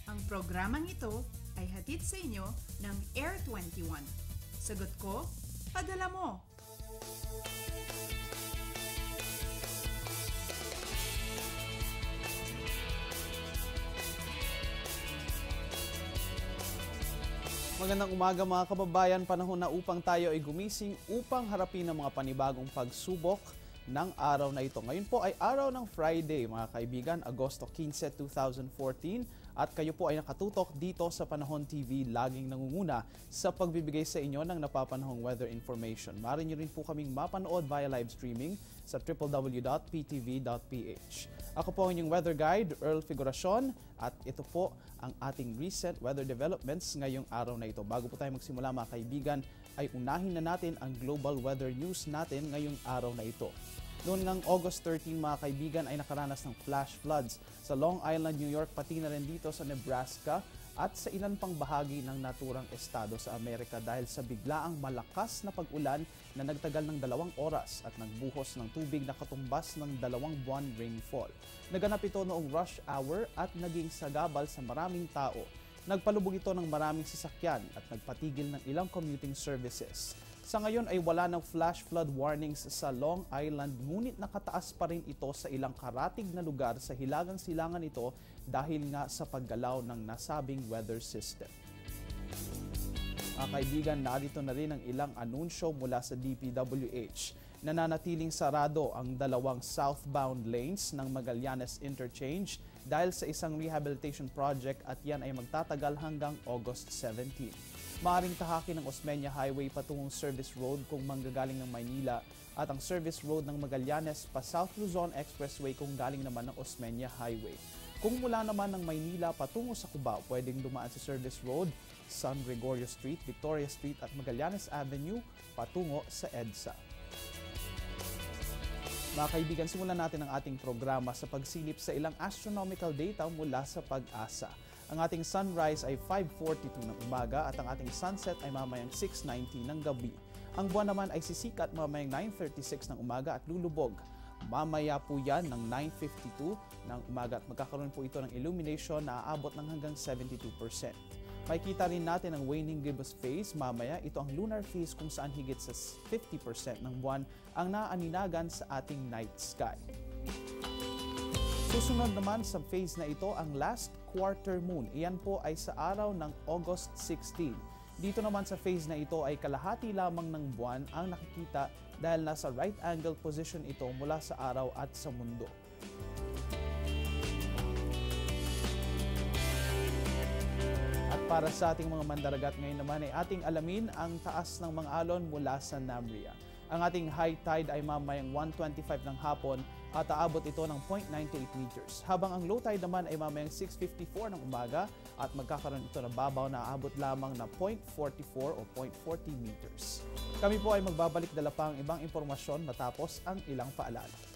Ang programang ito ay hatid sa inyo ng Air 21. Sagot ko, padala mo! Magandang umaga mga kababayan, panahon na upang tayo ay gumising upang harapin ang mga panibagong pagsubok ng araw na ito. Ngayon po ay araw ng Friday mga kaibigan, Agosto 15, 2014 at kayo po ay nakatutok dito sa Panahon TV, laging nangunguna sa pagbibigay sa inyo ng napapanahong weather information. Maaari niyo rin po kaming mapanood via live streaming sa www.ptv.ph. Ako po ang inyong weather guide, Earl Figuracion, at ito po ang ating recent weather developments ngayong araw na ito. Bago po tayo magsimula mga kaibigan, ay unahin na natin ang global weather news natin ngayong araw na ito. Noon ngang August 13 mga kaibigan ay nakaranas ng flash floods sa Long Island, New York, pati na rin dito sa Nebraska at sa ilan pang bahagi ng naturang estado sa Amerika dahil sa biglaang malakas na pag-ulan na nagtagal ng 2 oras at nagbuhos ng tubig na katumbas ng 2 buwan rainfall. Naganap ito noong rush hour at naging sagabal sa maraming tao. Nagpalubog ito ng maraming sasakyan at nagpatigil ng ilang commuting services. Sa ngayon ay wala ng flash flood warnings sa Long Island, ngunit nakataas pa rin ito sa ilang karatig na lugar sa hilagang silangan ito dahil nga sa paggalaw ng nasabing weather system. Mga kaibigan, narito na rin ang ilang anunsyo mula sa DPWH. Nananatiling sarado ang 2 southbound lanes ng Magallanes Interchange dahil sa isang rehabilitation project at yan ay magtatagal hanggang August 17. Maaring tahakin ang Osmeña Highway patungong Service Road kung manggagaling ng Maynila at ang Service Road ng Magallanes pa South Luzon Expressway kung galing naman ng Osmeña Highway. Kung mula naman ng Maynila patungo sa Cubao, pwedeng dumaan sa Service Road, San Gregorio Street, Victoria Street at Magallanes Avenue patungo sa EDSA. Mga kaibigan, simulan natin ang ating programa sa pagsilip sa ilang astronomical data mula sa Pag-asa. Ang ating sunrise ay 5:42 ng umaga at ang ating sunset ay mamayang 6:90 ng gabi. Ang buwan naman ay sisikat mamayang 9:36 ng umaga at lulubog mamaya po yan ng 9:52 ng umaga at magkakaroon po ito ng illumination na aabot ng hanggang 72%. Makikita rin natin ang waning gibbous phase mamaya. Ito ang lunar phase kung saan higit sa 50% ng buwan ang naaninagan sa ating night sky. Susunod naman sa phase na ito ang last quarter moon. Iyan po ay sa araw ng August 16. Dito naman sa phase na ito ay kalahati lamang ng buwan ang nakikita dahil nasa right angle position ito mula sa araw at sa mundo. At para sa ating mga mandaragat ngayon naman ay ating alamin ang taas ng mga alon mula sa Namria. Ang ating high tide ay mamayang 1:25 ng hapon at aabot ito ng 0.98 meters. Habang ang low tide naman ay mamayang 6:54 ng umaga at magkakaroon ito na babaw na aabot lamang na 0.44 o 0.40 meters. Kami po ay magbabalik dala pa ang ibang impormasyon matapos ang ilang paalala.